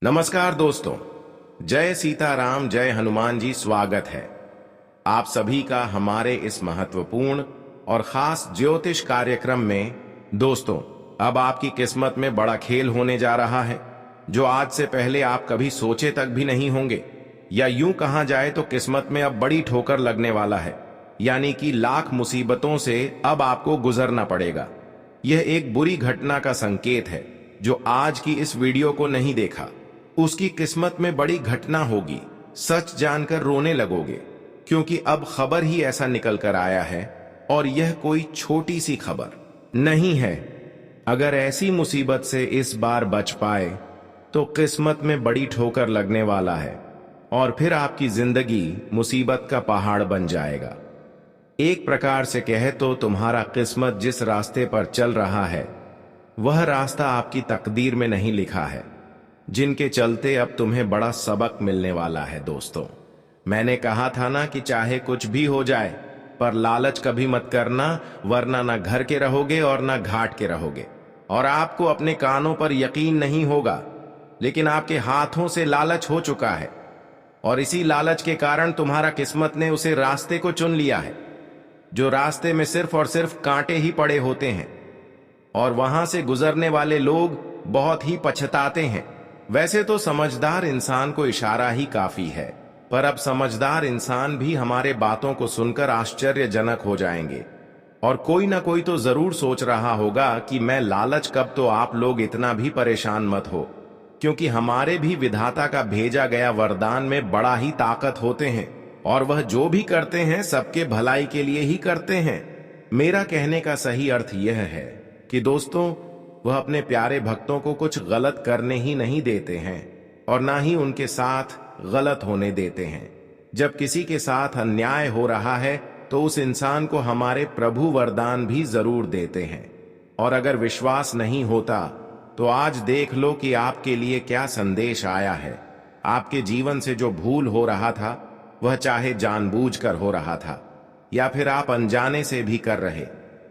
नमस्कार दोस्तों। जय सीताराम, जय हनुमान जी। स्वागत है आप सभी का हमारे इस महत्वपूर्ण और खास ज्योतिष कार्यक्रम में। दोस्तों, अब आपकी किस्मत में बड़ा खेल होने जा रहा है जो आज से पहले आप कभी सोचे तक भी नहीं होंगे। या यूं कहा जाए तो किस्मत में अब बड़ी ठोकर लगने वाला है, यानी कि लाख मुसीबतों से अब आपको गुजरना पड़ेगा। यह एक बुरी घटना का संकेत है। जो आज की इस वीडियो को नहीं देखा उसकी किस्मत में बड़ी घटना होगी। सच जानकर रोने लगोगे, क्योंकि अब खबर ही ऐसा निकल कर आया है और यह कोई छोटी सी खबर नहीं है। अगर ऐसी मुसीबत से इस बार बच पाए तो किस्मत में बड़ी ठोकर लगने वाला है और फिर आपकी जिंदगी मुसीबत का पहाड़ बन जाएगा। एक प्रकार से कहे तो तुम्हारा किस्मत जिस रास्ते पर चल रहा है वह रास्ता आपकी तकदीर में नहीं लिखा है, जिनके चलते अब तुम्हें बड़ा सबक मिलने वाला है। दोस्तों, मैंने कहा था ना कि चाहे कुछ भी हो जाए पर लालच कभी मत करना, वरना ना घर के रहोगे और ना घाट के रहोगे। और आपको अपने कानों पर यकीन नहीं होगा, लेकिन आपके हाथों से लालच हो चुका है और इसी लालच के कारण तुम्हारा किस्मत ने उसे रास्ते को चुन लिया है जो रास्ते में सिर्फ और सिर्फ कांटे ही पड़े होते हैं और वहां से गुजरने वाले लोग बहुत ही पछताते हैं। वैसे तो समझदार इंसान को इशारा ही काफी है, पर अब समझदार इंसान भी हमारे बातों को सुनकर आश्चर्यजनक हो जाएंगे और कोई ना कोई तो जरूर सोच रहा होगा कि मैं लालच कब। तो आप लोग इतना भी परेशान मत हो, क्योंकि हमारे भी विधाता का भेजा गया वरदान में बड़ा ही ताकत होते हैं और वह जो भी करते हैं सबके भलाई के लिए ही करते हैं। मेरा कहने का सही अर्थ यह है कि दोस्तों, वह अपने प्यारे भक्तों को कुछ गलत करने ही नहीं देते हैं और ना ही उनके साथ गलत होने देते हैं। जब किसी के साथ अन्याय हो रहा है तो उस इंसान को हमारे प्रभु वरदान भी जरूर देते हैं। और अगर विश्वास नहीं होता तो आज देख लो कि आपके लिए क्या संदेश आया है। आपके जीवन से जो भूल हो रहा था वह चाहे जानबूझकर हो रहा था या फिर आप अनजाने से भी कर रहे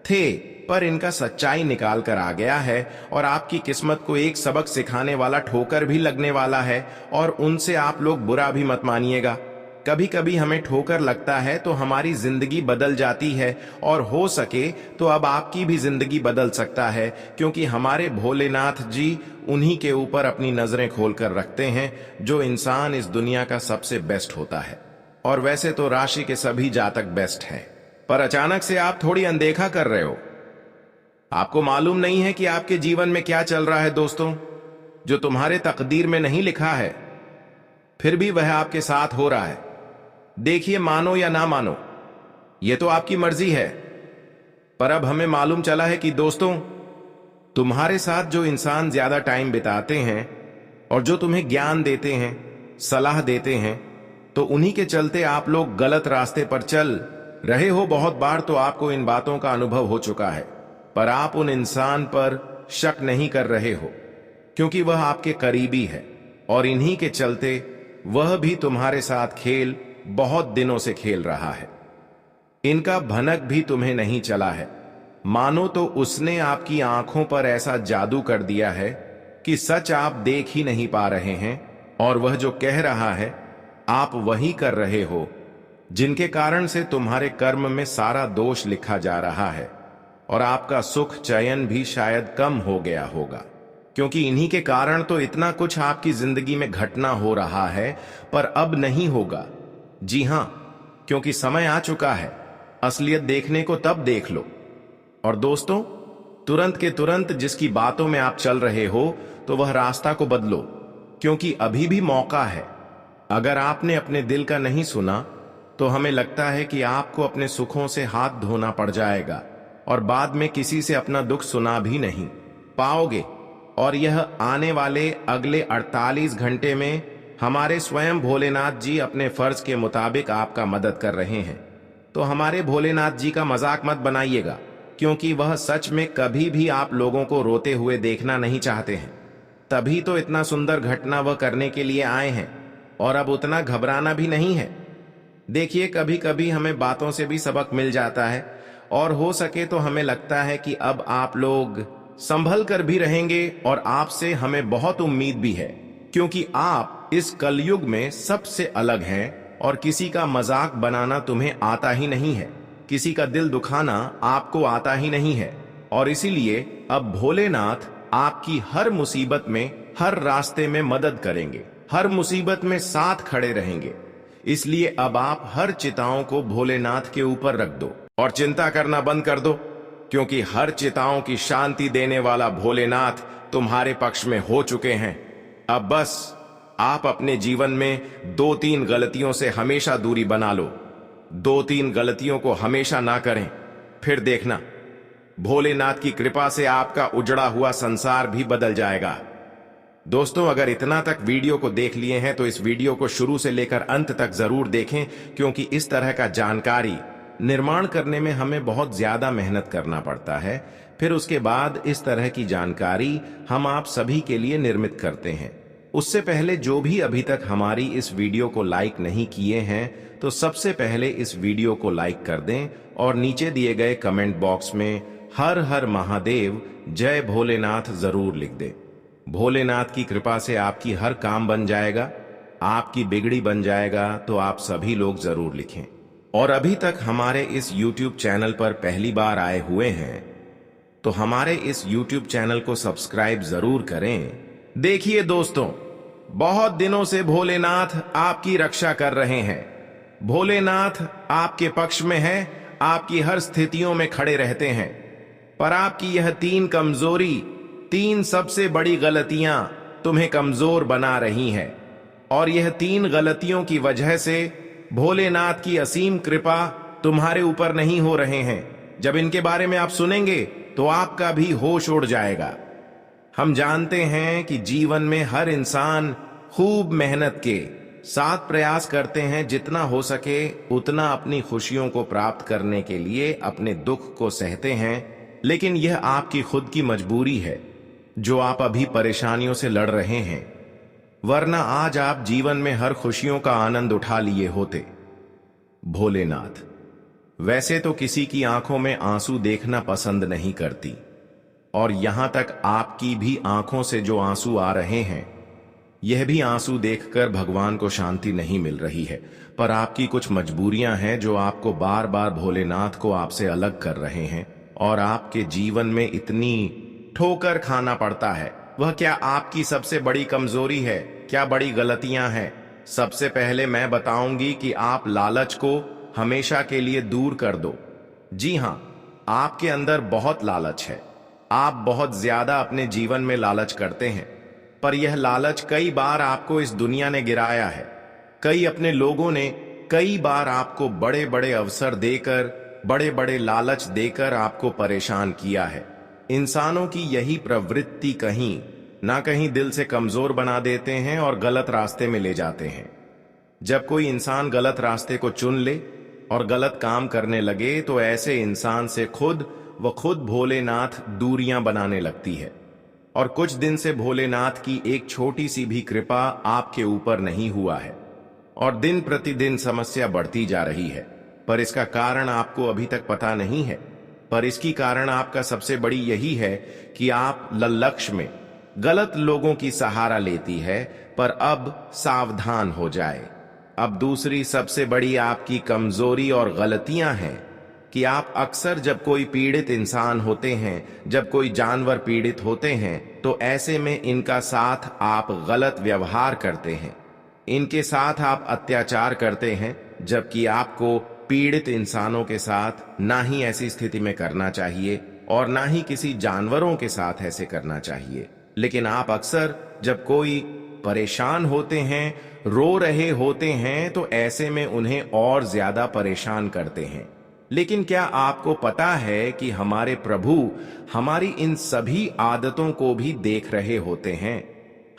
थे, पर इनका सच्चाई निकाल कर आ गया है और आपकी किस्मत को एक सबक सिखाने वाला ठोकर भी लगने वाला है। और उनसे आप लोग बुरा भी मत मानिएगा। कभी कभी हमें ठोकर लगता है तो हमारी जिंदगी बदल जाती है और हो सके तो अब आपकी भी जिंदगी बदल सकता है, क्योंकि हमारे भोलेनाथ जी उन्हीं के ऊपर अपनी नजरें खोलकर रखते हैं जो इंसान इस दुनिया का सबसे बेस्ट होता है। और वैसे तो राशि के सभी जातक बेस्ट हैं, पर अचानक से आप थोड़ी अनदेखा कर रहे हो। आपको मालूम नहीं है कि आपके जीवन में क्या चल रहा है दोस्तों, जो तुम्हारे तकदीर में नहीं लिखा है, फिर भी वह आपके साथ हो रहा है। देखिए, मानो या ना मानो यह तो आपकी मर्जी है, पर अब हमें मालूम चला है कि दोस्तों, तुम्हारे साथ जो इंसान ज्यादा टाइम बिताते हैं और जो तुम्हें ज्ञान देते हैं, सलाह देते हैं, तो उन्हीं के चलते आप लोग गलत रास्ते पर चल रहे हो। बहुत बार तो आपको इन बातों का अनुभव हो चुका है, पर आप उन इंसान पर शक नहीं कर रहे हो, क्योंकि वह आपके करीबी है और इन्हीं के चलते वह भी तुम्हारे साथ खेल बहुत दिनों से खेल रहा है। इनका भनक भी तुम्हें नहीं चला है। मानो तो उसने आपकी आंखों पर ऐसा जादू कर दिया है कि सच आप देख ही नहीं पा रहे हैं और वह जो कह रहा है आप वही कर रहे हो, जिनके कारण से तुम्हारे कर्म में सारा दोष लिखा जा रहा है और आपका सुख चयन भी शायद कम हो गया होगा, क्योंकि इन्हीं के कारण तो इतना कुछ आपकी जिंदगी में घटना हो रहा है, पर अब नहीं होगा। जी हां, क्योंकि समय आ चुका है। असलियत देखने को तब देख लो। और दोस्तों, तुरंत के तुरंत जिसकी बातों में आप चल रहे हो तो वह रास्ता को बदलो, क्योंकि अभी भी मौका है। अगर आपने अपने दिल का नहीं सुना तो हमें लगता है कि आपको अपने सुखों से हाथ धोना पड़ जाएगा और बाद में किसी से अपना दुख सुना भी नहीं पाओगे। और यह आने वाले अगले 48 घंटे में हमारे स्वयं भोलेनाथ जी अपने फर्ज के मुताबिक आपका मदद कर रहे हैं। तो हमारे भोलेनाथ जी का मजाक मत बनाइएगा, क्योंकि वह सच में कभी भी आप लोगों को रोते हुए देखना नहीं चाहते हैं। तभी तो इतना सुंदर घटना वह करने के लिए आए हैं और अब उतना घबराना भी नहीं है। देखिए, कभी कभी हमें बातों से भी सबक मिल जाता है और हो सके तो हमें लगता है कि अब आप लोग संभल कर भी रहेंगे और आपसे हमें बहुत उम्मीद भी है। क्योंकि आप इस कलयुग में सबसे अलग हैं और किसी का मजाक बनाना तुम्हें आता ही नहीं है, किसी का दिल दुखाना आपको आता ही नहीं है। और इसीलिए अब भोलेनाथ आपकी हर मुसीबत में, हर रास्ते में मदद करेंगे, हर मुसीबत में साथ खड़े रहेंगे। इसलिए अब आप हर चिताओं को भोलेनाथ के ऊपर रख दो और चिंता करना बंद कर दो, क्योंकि हर चिताओं की शांति देने वाला भोलेनाथ तुम्हारे पक्ष में हो चुके हैं। अब बस आप अपने जीवन में 2-3 गलतियों से हमेशा दूरी बना लो। 2-3 गलतियों को हमेशा ना करें, फिर देखना भोलेनाथ की कृपा से आपका उजड़ा हुआ संसार भी बदल जाएगा। दोस्तों, अगर इतना तक वीडियो को देख लिए हैं तो इस वीडियो को शुरू से लेकर अंत तक जरूर देखें, क्योंकि इस तरह का जानकारी निर्माण करने में हमें बहुत ज्यादा मेहनत करना पड़ता है। फिर उसके बाद इस तरह की जानकारी हम आप सभी के लिए निर्मित करते हैं। उससे पहले जो भी अभी तक हमारी इस वीडियो को लाइक नहीं किए हैं तो सबसे पहले इस वीडियो को लाइक कर दें और नीचे दिए गए कमेंट बॉक्स में हर हर महादेव जय भोलेनाथ जरूर लिख दें। भोलेनाथ की कृपा से आपकी हर काम बन जाएगा, आपकी बिगड़ी बन जाएगा, तो आप सभी लोग जरूर लिखें। और अभी तक हमारे इस YouTube चैनल पर पहली बार आए हुए हैं तो हमारे इस YouTube चैनल को सब्सक्राइब जरूर करें। देखिए दोस्तों, बहुत दिनों से भोलेनाथ आपकी रक्षा कर रहे हैं। भोलेनाथ आपके पक्ष में है, आपकी हर स्थितियों में खड़े रहते हैं। पर आपकी यह 3 कमजोरी, 3 सबसे बड़ी गलतियां तुम्हें कमजोर बना रही हैं। और यह 3 गलतियों की वजह से भोलेनाथ की असीम कृपा तुम्हारे ऊपर नहीं हो रहे हैं। जब इनके बारे में आप सुनेंगे तो आपका भी होश उड़ जाएगा। हम जानते हैं कि जीवन में हर इंसान खूब मेहनत के साथ प्रयास करते हैं, जितना हो सके उतना अपनी खुशियों को प्राप्त करने के लिए अपने दुख को सहते हैं। लेकिन यह आपकी खुद की मजबूरी है जो आप अभी परेशानियों से लड़ रहे हैं, वरना आज आप जीवन में हर खुशियों का आनंद उठा लिए होते। भोलेनाथ वैसे तो किसी की आंखों में आंसू देखना पसंद नहीं करती, और यहां तक आपकी भी आंखों से जो आंसू आ रहे हैं, यह भी आंसू देखकर भगवान को शांति नहीं मिल रही है। पर आपकी कुछ मजबूरियां हैं जो आपको बार बार भोलेनाथ को आपसे अलग कर रहे हैं, और आपके जीवन में इतनी ठोकर खाना पड़ता है। वह क्या आपकी सबसे बड़ी कमजोरी है? क्या बड़ी गलतियां हैं? सबसे पहले मैं बताऊंगी कि आप लालच को हमेशा के लिए दूर कर दो। जी हां, आपके अंदर बहुत लालच है। आप बहुत ज्यादा अपने जीवन में लालच करते हैं, पर यह लालच कई बार आपको इस दुनिया ने गिराया है। कई अपने लोगों ने कई बार आपको बड़े बड़े अवसर देकर, बड़े बड़े लालच देकर आपको परेशान किया है। इंसानों की यही प्रवृत्ति कहीं ना कहीं दिल से कमजोर बना देते हैं और गलत रास्ते में ले जाते हैं। जब कोई इंसान गलत रास्ते को चुन ले और गलत काम करने लगे तो ऐसे इंसान से खुद भोलेनाथ दूरियां बनाने लगती है। और कुछ दिन से भोलेनाथ की एक छोटी सी भी कृपा आपके ऊपर नहीं हुआ है और दिन प्रतिदिन समस्या बढ़ती जा रही है। पर इसका कारण आपको अभी तक पता नहीं है। पर इसकी कारण आपका सबसे बड़ी यही है कि आप लक्ष्य में गलत लोगों की सहारा लेती है। पर अब सावधान हो जाए। अब दूसरी सबसे बड़ी आपकी कमजोरी और गलतियां हैं कि आप अक्सर जब कोई पीड़ित इंसान होते हैं, जब कोई जानवर पीड़ित होते हैं, तो ऐसे में इनका साथ आप गलत व्यवहार करते हैं, इनके साथ आप अत्याचार करते हैं, जबकि आपको पीड़ित इंसानों के साथ ना ही ऐसी स्थिति में करना चाहिए और ना ही किसी जानवरों के साथ ऐसे करना चाहिए। लेकिन आप अक्सर जब कोई परेशान होते हैं, रो रहे होते हैं, तो ऐसे में उन्हें और ज्यादा परेशान करते हैं। लेकिन क्या आपको पता है कि हमारे प्रभु हमारी इन सभी आदतों को भी देख रहे होते हैं?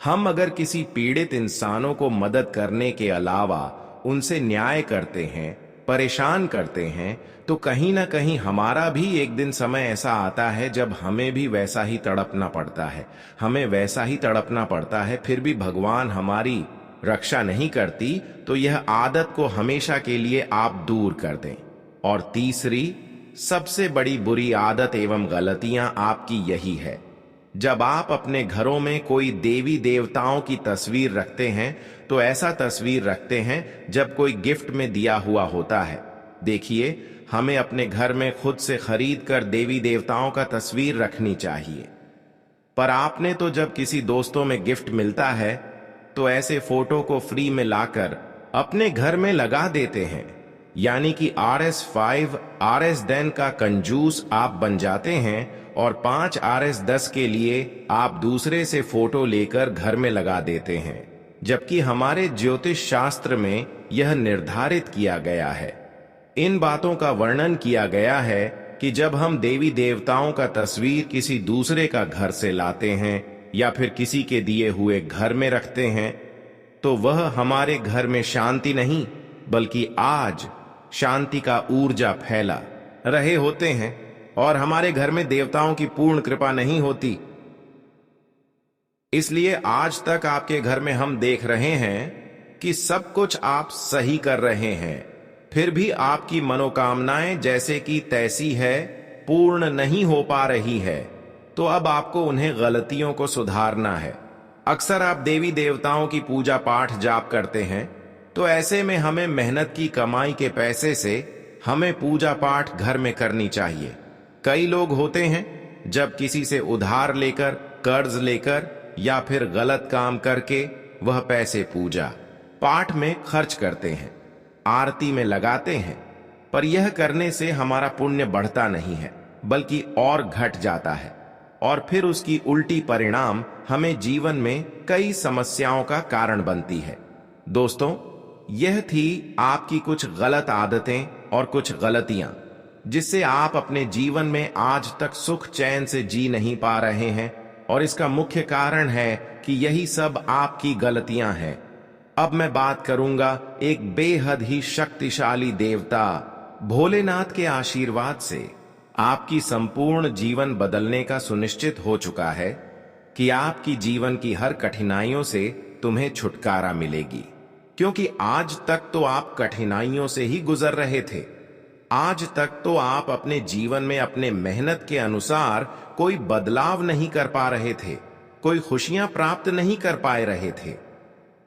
हम अगर किसी पीड़ित इंसानों को मदद करने के अलावा उनसे न्याय करते हैं, परेशान करते हैं, तो कहीं ना कहीं हमारा भी एक दिन समय ऐसा आता है जब हमें भी वैसा ही तड़पना पड़ता है। हमें वैसा ही तड़पना पड़ता है, फिर भी भगवान हमारी रक्षा नहीं करती। तो यह आदत को हमेशा के लिए आप दूर कर दें। और तीसरी सबसे बड़ी बुरी आदत एवं गलतियां आपकी यही है जब आप अपने घरों में कोई देवी देवताओं की तस्वीर रखते हैं तो ऐसा तस्वीर रखते हैं जब कोई गिफ्ट में दिया हुआ होता है। देखिए, हमें अपने घर में खुद से खरीद कर देवी देवताओं का तस्वीर रखनी चाहिए। पर आपने तो जब किसी दोस्तों में गिफ्ट मिलता है तो ऐसे फोटो को फ्री में लाकर अपने घर में लगा देते हैं, यानी कि RS5 RS10 का कंजूस आप बन जाते हैं और 5 RS10 के लिए आप दूसरे से फोटो लेकर घर में लगा देते हैं, जबकि हमारे ज्योतिष शास्त्र में यह निर्धारित किया गया है। इन बातों का वर्णन किया गया है कि जब हम देवी देवताओं का तस्वीर किसी दूसरे का घर से लाते हैं या फिर किसी के दिए हुए घर में रखते हैं तो वह हमारे घर में शांति नहीं बल्कि आज शांति का ऊर्जा फैला रहे होते हैं और हमारे घर में देवताओं की पूर्ण कृपा नहीं होती। इसलिए आज तक आपके घर में हम देख रहे हैं कि सब कुछ आप सही कर रहे हैं, फिर भी आपकी मनोकामनाएं जैसे कि तैसी है पूर्ण नहीं हो पा रही है, तो अब आपको उन्हें गलतियों को सुधारना है। अक्सर आप देवी देवताओं की पूजा पाठ जाप करते हैं, तो ऐसे में हमें मेहनत की कमाई के पैसे से हमें पूजा पाठ घर में करनी चाहिए। कई लोग होते हैं जब किसी से उधार लेकर, कर्ज लेकर या फिर गलत काम करके वह पैसे पूजा पाठ में खर्च करते हैं, आरती में लगाते हैं, पर यह करने से हमारा पुण्य बढ़ता नहीं है बल्कि और घट जाता है और फिर उसकी उल्टी परिणाम हमें जीवन में कई समस्याओं का कारण बनती है। दोस्तों, यह थी आपकी कुछ गलत आदतें और कुछ गलतियां जिससे आप अपने जीवन में आज तक सुख चैन से जी नहीं पा रहे हैं और इसका मुख्य कारण है कि यही सब आपकी गलतियां हैं। अब मैं बात करूंगा एक बेहद ही शक्तिशाली देवता भोलेनाथ के आशीर्वाद से आपकी संपूर्ण जीवन बदलने का सुनिश्चित हो चुका है कि आपकी जीवन की हर कठिनाइयों से तुम्हें छुटकारा मिलेगी, क्योंकि आज तक तो आप कठिनाइयों से ही गुजर रहे थे। आज तक तो आप अपने जीवन में अपने मेहनत के अनुसार कोई बदलाव नहीं कर पा रहे थे, कोई खुशियां प्राप्त नहीं कर पाए रहे थे।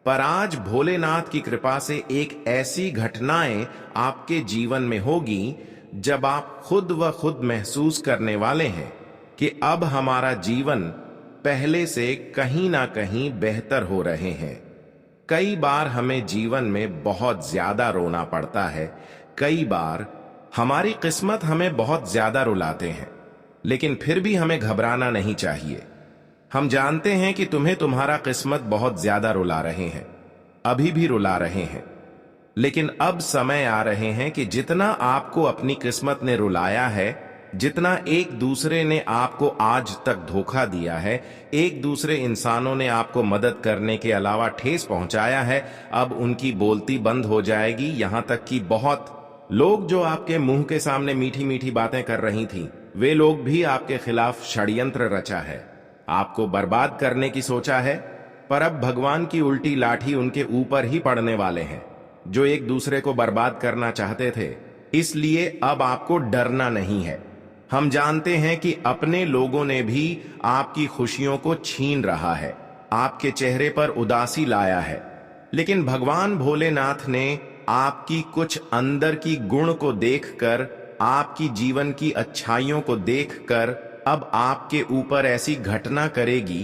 पर आज भोलेनाथ की कृपा से एक ऐसी घटनाएं आपके जीवन में होगी जब आप खुद व खुद महसूस करने वाले हैं कि अब हमारा जीवन पहले से कहीं ना कहीं बेहतर हो रहे हैं। कई बार हमें जीवन में बहुत ज्यादा रोना पड़ता है, कई बार हमारी किस्मत हमें बहुत ज्यादा रुलाते हैं, लेकिन फिर भी हमें घबराना नहीं चाहिए। हम जानते हैं कि तुम्हें तुम्हारा किस्मत बहुत ज्यादा रुला रहे हैं, अभी भी रुला रहे हैं, लेकिन अब समय आ रहे हैं कि जितना आपको अपनी किस्मत ने रुलाया है, जितना एक दूसरे ने आपको आज तक धोखा दिया है, एक दूसरे इंसानों ने आपको मदद करने के अलावा ठेस पहुंचाया है, अब उनकी बोलती बंद हो जाएगी। यहां तक कि बहुत लोग जो आपके मुंह के सामने मीठी मीठी बातें कर रही थी, वे लोग भी आपके खिलाफ षड्यंत्र रचा है, आपको बर्बाद करने की सोचा है। पर अब भगवान की उल्टी लाठी उनके ऊपर ही पड़ने वाले हैं जो एक दूसरे को बर्बाद करना चाहते थे। इसलिए अब आपको डरना नहीं है। हम जानते हैं कि अपने लोगों ने भी आपकी खुशियों को छीन रहा है, आपके चेहरे पर उदासी लाया है, लेकिन भगवान भोलेनाथ ने आपकी कुछ अंदर की गुण को देखकर, आपकी जीवन की अच्छाइयों को देखकर अब आपके ऊपर ऐसी घटना करेगी।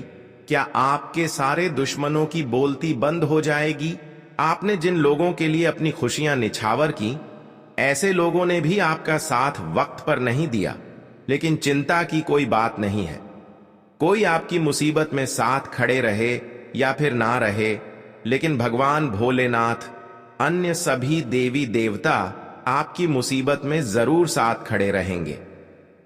क्या आपके सारे दुश्मनों की बोलती बंद हो जाएगी? आपने जिन लोगों के लिए अपनी खुशियां निछावर की, ऐसे लोगों ने भी आपका साथ वक्त पर नहीं दिया, लेकिन चिंता की कोई बात नहीं है। कोई आपकी मुसीबत में साथ खड़े रहे या फिर ना रहे, लेकिन भगवान भोलेनाथ, अन्य सभी देवी देवता आपकी मुसीबत में जरूर साथ खड़े रहेंगे।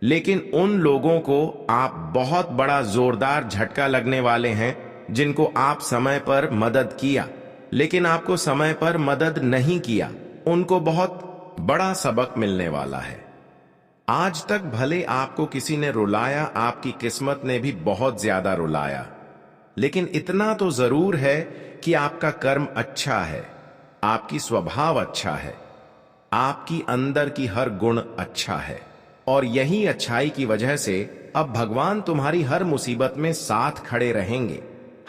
लेकिन उन लोगों को आप बहुत बड़ा जोरदार झटका लगने वाले हैं जिनको आप समय पर मदद किया, लेकिन आपको समय पर मदद नहीं किया, उनको बहुत बड़ा सबक मिलने वाला है। आज तक भले आपको किसी ने रुलाया, आपकी किस्मत ने भी बहुत ज्यादा रुलाया, लेकिन इतना तो जरूर है कि आपका कर्म अच्छा है, आपकी स्वभाव अच्छा है, आपकी अंदर की हर गुण अच्छा है, और यही अच्छाई की वजह से अब भगवान तुम्हारी हर मुसीबत में साथ खड़े रहेंगे।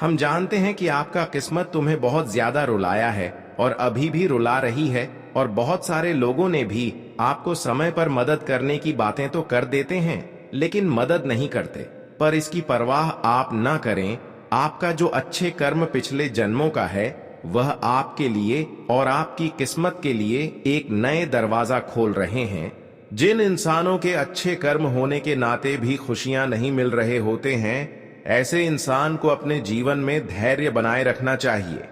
हम जानते हैं कि आपका किस्मत तुम्हें बहुत ज्यादा रुलाया है और अभी भी रुला रही है, और बहुत सारे लोगों ने भी आपको समय पर मदद करने की बातें तो कर देते हैं, लेकिन मदद नहीं करते। पर इसकी परवाह आप ना करें। आपका जो अच्छे कर्म पिछले जन्मों का है, वह आपके लिए और आपकी किस्मत के लिए एक नए दरवाजा खोल रहे हैं। जिन इंसानों के अच्छे कर्म होने के नाते भी खुशियां नहीं मिल रहे होते हैं, ऐसे इंसान को अपने जीवन में धैर्य बनाए रखना चाहिए,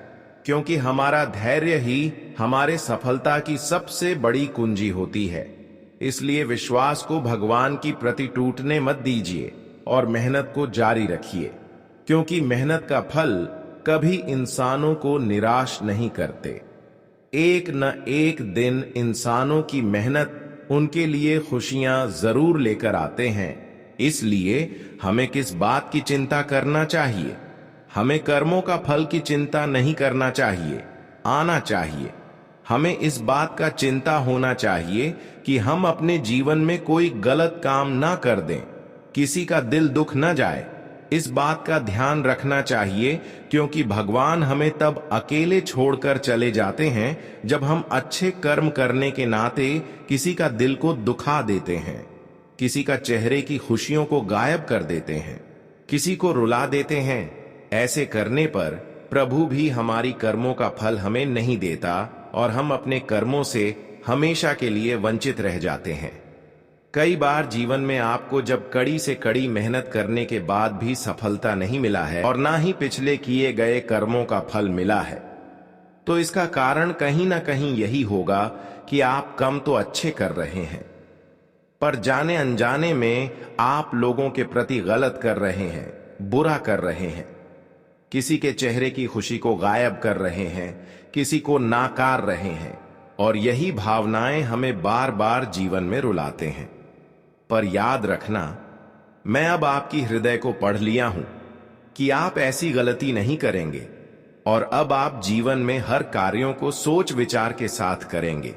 क्योंकि हमारा धैर्य ही हमारे सफलता की सबसे बड़ी कुंजी होती है। इसलिए विश्वास को भगवान की प्रति टूटने मत दीजिए और मेहनत को जारी रखिए, क्योंकि मेहनत का फल कभी इंसानों को निराश नहीं करते। एक न एक दिन इंसानों की मेहनत उनके लिए खुशियां जरूर लेकर आते हैं। इसलिए हमें किस बात की चिंता करना चाहिए? हमें कर्मों का फल की चिंता नहीं करना चाहिए, आना चाहिए। हमें इस बात का चिंता होना चाहिए कि हम अपने जीवन में कोई गलत काम ना कर दें, किसी का दिल दुख न जाए। इस बात का ध्यान रखना चाहिए, क्योंकि भगवान हमें तब अकेले छोड़कर चले जाते हैं जब हम अच्छे कर्म करने के नाते किसी का दिल को दुखा देते हैं, किसी का चेहरे की खुशियों को गायब कर देते हैं, किसी को रुला देते हैं। ऐसे करने पर प्रभु भी हमारी कर्मों का फल हमें नहीं देता और हम अपने कर्मों से हमेशा के लिए वंचित रह जाते हैं। कई बार जीवन में आपको जब कड़ी से कड़ी मेहनत करने के बाद भी सफलता नहीं मिला है और ना ही पिछले किए गए कर्मों का फल मिला है, तो इसका कारण कहीं ना कहीं यही होगा कि आप कम तो अच्छे कर रहे हैं, पर जाने अनजाने में आप लोगों के प्रति गलत कर रहे हैं, बुरा कर रहे हैं। किसी के चेहरे की खुशी को गायब कर रहे हैं, किसी को नाकार रहे हैं, और यही भावनाएं हमें बार बार जीवन में रुलाते हैं। पर याद रखना, मैं अब आपकी हृदय को पढ़ लिया हूं कि आप ऐसी गलती नहीं करेंगे, और अब आप जीवन में हर कार्यों को सोच विचार के साथ करेंगे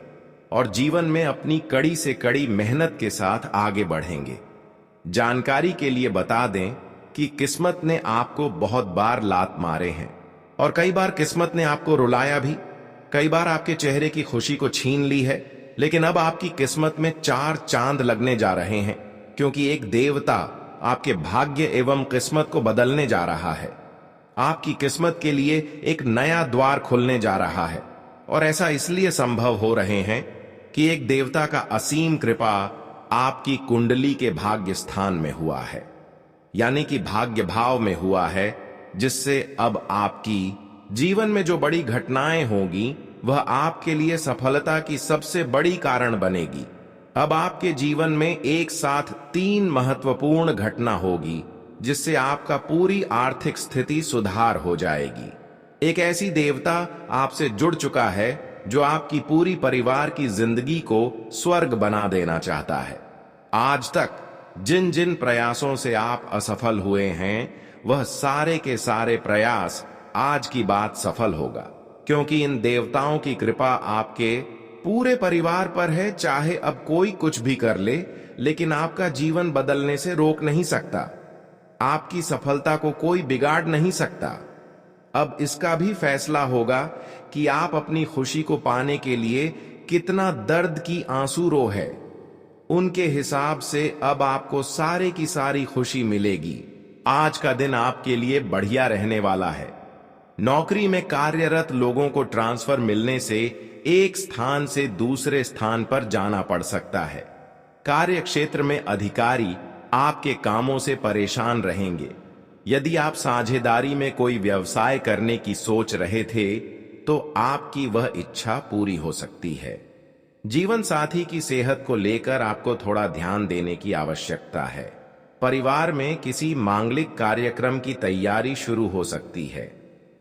और जीवन में अपनी कड़ी से कड़ी मेहनत के साथ आगे बढ़ेंगे। जानकारी के लिए बता दें कि किस्मत ने आपको बहुत बार लात मारे हैं, और कई बार किस्मत ने आपको रुलाया भी। कई बार आपके चेहरे की खुशी को छीन ली है, लेकिन अब आपकी किस्मत में 4 चांद लगने जा रहे हैं, क्योंकि एक देवता आपके भाग्य एवं किस्मत को बदलने जा रहा है। आपकी किस्मत के लिए एक नया द्वार खुलने जा रहा है, और ऐसा इसलिए संभव हो रहे हैं कि एक देवता का असीम कृपा आपकी कुंडली के भाग्य स्थान में हुआ है, यानी कि भाग्य भाव में हुआ है, जिससे अब आपकी जीवन में जो बड़ी घटनाएं होगी वह आपके लिए सफलता की सबसे बड़ी कारण बनेगी। अब आपके जीवन में एक साथ 3 महत्वपूर्ण घटना होगी, जिससे आपका पूरी आर्थिक स्थिति सुधार हो जाएगी। एक ऐसी देवता आपसे जुड़ चुका है जो आपकी पूरी परिवार की जिंदगी को स्वर्ग बना देना चाहता है। आज तक जिन जिन प्रयासों से आप असफल हुए हैं, वह सारे के सारे प्रयास आज की बात सफल होगा, क्योंकि इन देवताओं की कृपा आपके पूरे परिवार पर है। चाहे अब कोई कुछ भी कर ले, लेकिन आपका जीवन बदलने से रोक नहीं सकता। आपकी सफलता को कोई बिगाड़ नहीं सकता। अब इसका भी फैसला होगा कि आप अपनी खुशी को पाने के लिए कितना दर्द की आंसू रो है। उनके हिसाब से अब आपको सारे की सारी खुशी मिलेगी। आज का दिन आपके लिए बढ़िया रहने वाला है। नौकरी में कार्यरत लोगों को ट्रांसफर मिलने से एक स्थान से दूसरे स्थान पर जाना पड़ सकता है। कार्य क्षेत्र में अधिकारी आपके कामों से परेशान रहेंगे। यदि आप साझेदारी में कोई व्यवसाय करने की सोच रहे थे, तो आपकी वह इच्छा पूरी हो सकती है। जीवन साथी की सेहत को लेकर आपको थोड़ा ध्यान देने की आवश्यकता है। परिवार में किसी मांगलिक कार्यक्रम की तैयारी शुरू हो सकती है।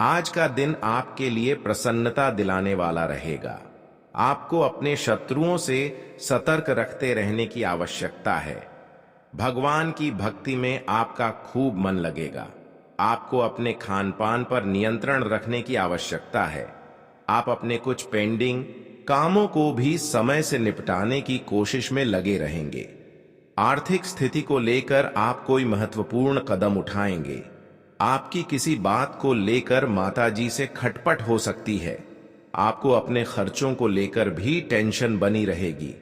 आज का दिन आपके लिए प्रसन्नता दिलाने वाला रहेगा। आपको अपने शत्रुओं से सतर्क रखते रहने की आवश्यकता है। भगवान की भक्ति में आपका खूब मन लगेगा। आपको अपने खान पान पर नियंत्रण रखने की आवश्यकता है। आप अपने कुछ पेंडिंग कामों को भी समय से निपटाने की कोशिश में लगे रहेंगे। आर्थिक स्थिति को लेकर आप कोई महत्वपूर्ण कदम उठाएंगे। आपकी किसी बात को लेकर माताजी से खटपट हो सकती है। आपको अपने खर्चों को लेकर भी टेंशन बनी रहेगी।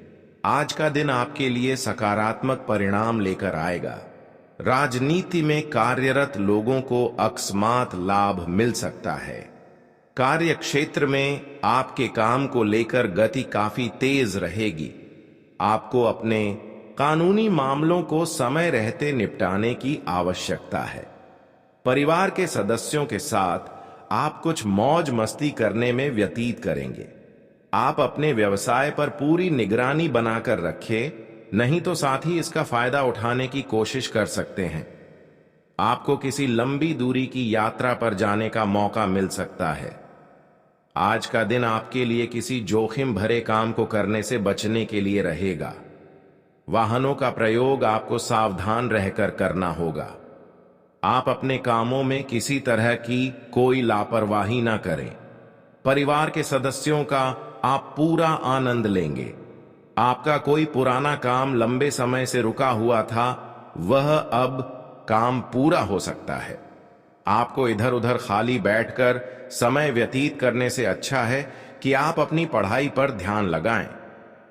आज का दिन आपके लिए सकारात्मक परिणाम लेकर आएगा। राजनीति में कार्यरत लोगों को अकस्मात लाभ मिल सकता है। कार्य क्षेत्र में आपके काम को लेकर गति काफी तेज रहेगी। आपको अपने कानूनी मामलों को समय रहते निपटाने की आवश्यकता है। परिवार के सदस्यों के साथ आप कुछ मौज मस्ती करने में व्यतीत करेंगे। आप अपने व्यवसाय पर पूरी निगरानी बनाकर रखें, नहीं तो साथ ही इसका फायदा उठाने की कोशिश कर सकते हैं। आपको किसी लंबी दूरी की यात्रा पर जाने का मौका मिल सकता है। आज का दिन आपके लिए किसी जोखिम भरे काम को करने से बचने के लिए रहेगा। वाहनों का प्रयोग आपको सावधान रहकर करना होगा। आप अपने कामों में किसी तरह की कोई लापरवाही ना करें। परिवार के सदस्यों का आप पूरा आनंद लेंगे। आपका कोई पुराना काम लंबे समय से रुका हुआ था, वह अब काम पूरा हो सकता है। आपको इधर उधर खाली बैठकर समय व्यतीत करने से अच्छा है कि आप अपनी पढ़ाई पर ध्यान लगाएं।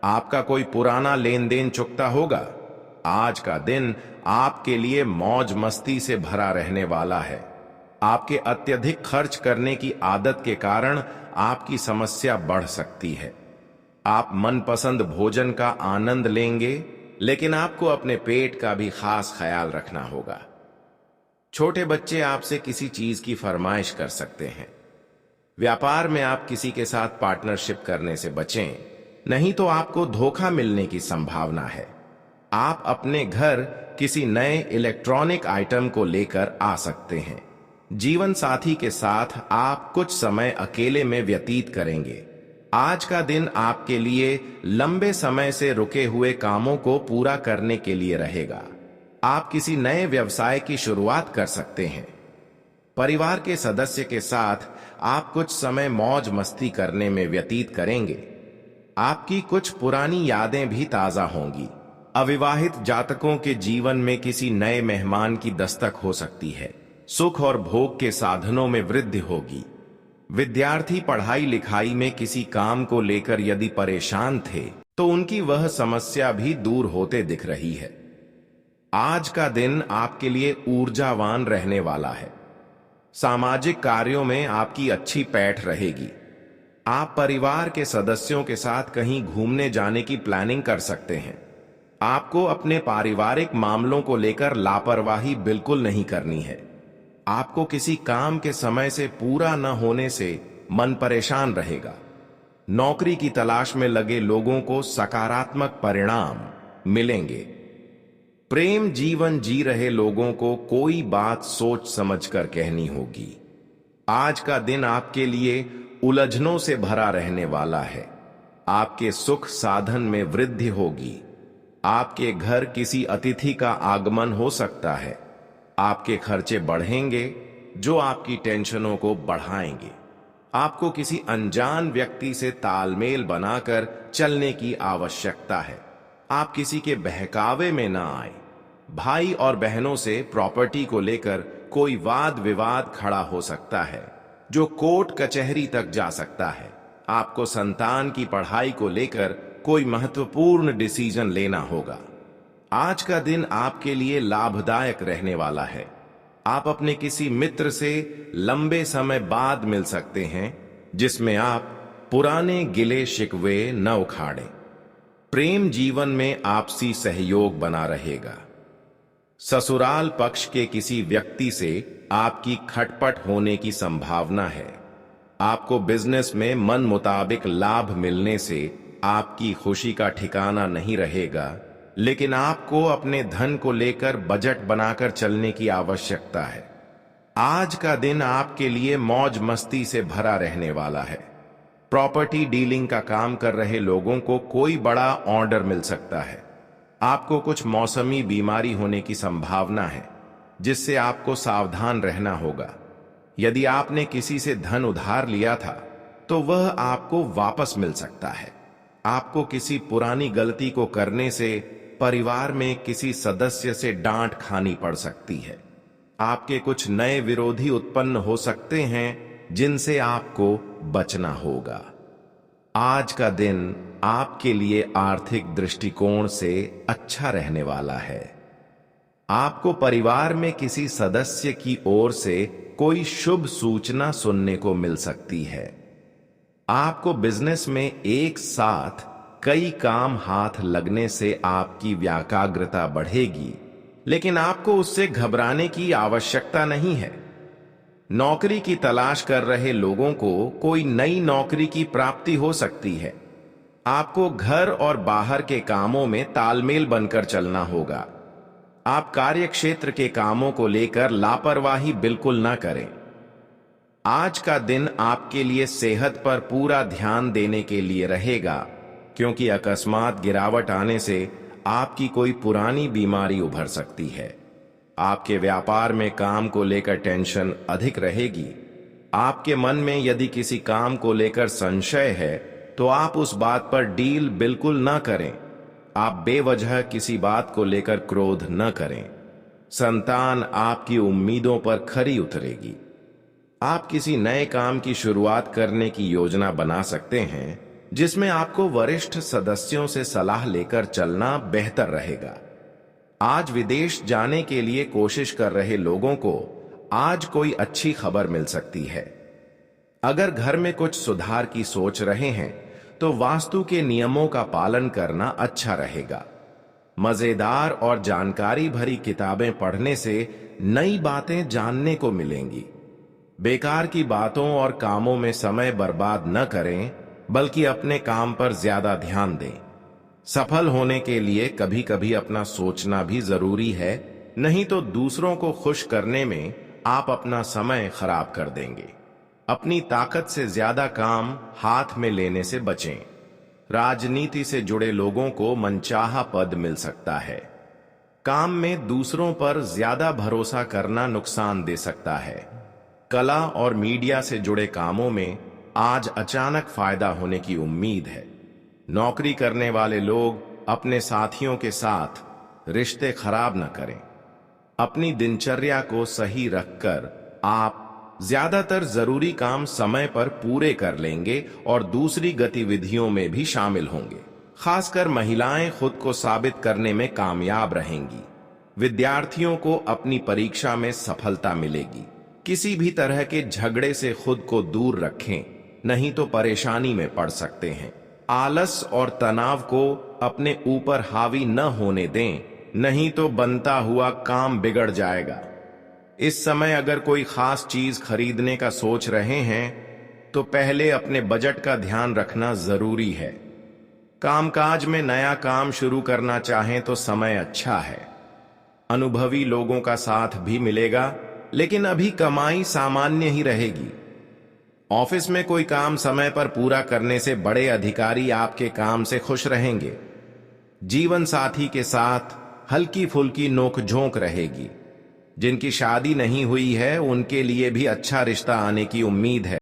आपका कोई पुराना लेन देन चुकता होगा। आज का दिन आपके लिए मौज मस्ती से भरा रहने वाला है। आपके अत्यधिक खर्च करने की आदत के कारण आपकी समस्या बढ़ सकती है। आप मनपसंद भोजन का आनंद लेंगे, लेकिन आपको अपने पेट का भी खास ख्याल रखना होगा। छोटे बच्चे आपसे किसी चीज की फरमाइश कर सकते हैं। व्यापार में आप किसी के साथ पार्टनरशिप करने से बचें, नहीं तो आपको धोखा मिलने की संभावना है। आप अपने घर किसी नए इलेक्ट्रॉनिक आइटम को लेकर आ सकते हैं। जीवन साथी के साथ आप कुछ समय अकेले में व्यतीत करेंगे। आज का दिन आपके लिए लंबे समय से रुके हुए कामों को पूरा करने के लिए रहेगा। आप किसी नए व्यवसाय की शुरुआत कर सकते हैं। परिवार के सदस्य के साथ आप कुछ समय मौज मस्ती करने में व्यतीत करेंगे। आपकी कुछ पुरानी यादें भी ताजा होंगी। अविवाहित जातकों के जीवन में किसी नए मेहमान की दस्तक हो सकती है। सुख और भोग के साधनों में वृद्धि होगी। विद्यार्थी पढ़ाई लिखाई में किसी काम को लेकर यदि परेशान थे, तो उनकी वह समस्या भी दूर होते दिख रही है। आज का दिन आपके लिए ऊर्जावान रहने वाला है। सामाजिक कार्यों में आपकी अच्छी पैठ रहेगी। आप परिवार के सदस्यों के साथ कहीं घूमने जाने की प्लानिंग कर सकते हैं। आपको अपने पारिवारिक मामलों को लेकर लापरवाही बिल्कुल नहीं करनी है। आपको किसी काम के समय से पूरा न होने से मन परेशान रहेगा। नौकरी की तलाश में लगे लोगों को सकारात्मक परिणाम मिलेंगे। प्रेम जीवन जी रहे लोगों को कोई बात सोच समझकर कहनी होगी। आज का दिन आपके लिए उलझनों से भरा रहने वाला है। आपके सुख साधन में वृद्धि होगी। आपके घर किसी अतिथि का आगमन हो सकता है। आपके खर्चे बढ़ेंगे, जो आपकी टेंशनों को बढ़ाएंगे। आपको किसी अनजान व्यक्ति से तालमेल बनाकर चलने की आवश्यकता है। आप किसी के बहकावे में ना आए। भाई और बहनों से प्रॉपर्टी को लेकर कोई वाद विवाद खड़ा हो सकता है, जो कोर्ट कचहरी तक जा सकता है। आपको संतान की पढ़ाई को लेकर कोई महत्वपूर्ण डिसीजन लेना होगा। आज का दिन आपके लिए लाभदायक रहने वाला है। आप अपने किसी मित्र से लंबे समय बाद मिल सकते हैं, जिसमें आप पुराने गिले शिकवे न उखाड़ें। प्रेम जीवन में आपसी सहयोग बना रहेगा। ससुराल पक्ष के किसी व्यक्ति से आपकी खटपट होने की संभावना है। आपको बिजनेस में मन मुताबिक लाभ मिलने से आपकी खुशी का ठिकाना नहीं रहेगा, लेकिन आपको अपने धन को लेकर बजट बनाकर चलने की आवश्यकता है। आज का दिन आपके लिए मौज मस्ती से भरा रहने वाला है। प्रॉपर्टी डीलिंग का काम कर रहे लोगों को कोई बड़ा ऑर्डर मिल सकता है। आपको कुछ मौसमी बीमारी होने की संभावना है, जिससे आपको सावधान रहना होगा। यदि आपने किसी से धन उधार लिया था, तो वह आपको वापस मिल सकता है। आपको किसी पुरानी गलती को करने से परिवार में किसी सदस्य से डांट खानी पड़ सकती है। आपके कुछ नए विरोधी उत्पन्न हो सकते हैं जिनसे आपको बचना होगा। आज का दिन आपके लिए आर्थिक दृष्टिकोण से अच्छा रहने वाला है। आपको परिवार में किसी सदस्य की ओर से कोई शुभ सूचना सुनने को मिल सकती है। आपको बिजनेस में एक साथ कई काम हाथ लगने से आपकी व्याकाग्रता बढ़ेगी, लेकिन आपको उससे घबराने की आवश्यकता नहीं है। नौकरी की तलाश कर रहे लोगों को कोई नई नौकरी की प्राप्ति हो सकती है। आपको घर और बाहर के कामों में तालमेल बनकर चलना होगा। आप कार्य क्षेत्र के कामों को लेकर लापरवाही बिल्कुल ना करें। आज का दिन आपके लिए सेहत पर पूरा ध्यान देने के लिए रहेगा, क्योंकि अकस्मात गिरावट आने से आपकी कोई पुरानी बीमारी उभर सकती है। आपके व्यापार में काम को लेकर टेंशन अधिक रहेगी। आपके मन में यदि किसी काम को लेकर संशय है तो आप उस बात पर डील बिल्कुल ना करें। आप बेवजह किसी बात को लेकर क्रोध न करें। संतान आपकी उम्मीदों पर खरी उतरेगी। आप किसी नए काम की शुरुआत करने की योजना बना सकते हैं, जिसमें आपको वरिष्ठ सदस्यों से सलाह लेकर चलना बेहतर रहेगा। आज विदेश जाने के लिए कोशिश कर रहे लोगों को आज कोई अच्छी खबर मिल सकती है। अगर घर में कुछ सुधार की सोच रहे हैं तो वास्तु के नियमों का पालन करना अच्छा रहेगा। मजेदार और जानकारी भरी किताबें पढ़ने से नई बातें जानने को मिलेंगी। बेकार की बातों और कामों में समय बर्बाद न करें, बल्कि अपने काम पर ज्यादा ध्यान दें। सफल होने के लिए कभी कभी अपना सोचना भी जरूरी है, नहीं तो दूसरों को खुश करने में आप अपना समय खराब कर देंगे। अपनी ताकत से ज्यादा काम हाथ में लेने से बचें। राजनीति से जुड़े लोगों को मनचाहा पद मिल सकता है। काम में दूसरों पर ज्यादा भरोसा करना नुकसान दे सकता है। कला और मीडिया से जुड़े कामों में आज अचानक फायदा होने की उम्मीद है। नौकरी करने वाले लोग अपने साथियों के साथ रिश्ते खराब न करें। अपनी दिनचर्या को सही रखकर आप ज्यादातर जरूरी काम समय पर पूरे कर लेंगे और दूसरी गतिविधियों में भी शामिल होंगे। खासकर महिलाएं खुद को साबित करने में कामयाब रहेंगी। विद्यार्थियों को अपनी परीक्षा में सफलता मिलेगी। किसी भी तरह के झगड़े से खुद को दूर रखें, नहीं तो परेशानी में पड़ सकते हैं। आलस और तनाव को अपने ऊपर हावी न होने दें, नहीं तो बनता हुआ काम बिगड़ जाएगा। इस समय अगर कोई खास चीज खरीदने का सोच रहे हैं तो पहले अपने बजट का ध्यान रखना जरूरी है। कामकाज में नया काम शुरू करना चाहें तो समय अच्छा है। अनुभवी लोगों का साथ भी मिलेगा, लेकिन अभी कमाई सामान्य ही रहेगी। ऑफिस में कोई काम समय पर पूरा करने से बड़े अधिकारी आपके काम से खुश रहेंगे। जीवन साथी के साथ हल्की फुल्की नोकझोंक रहेगी। जिनकी शादी नहीं हुई है उनके लिए भी अच्छा रिश्ता आने की उम्मीद है।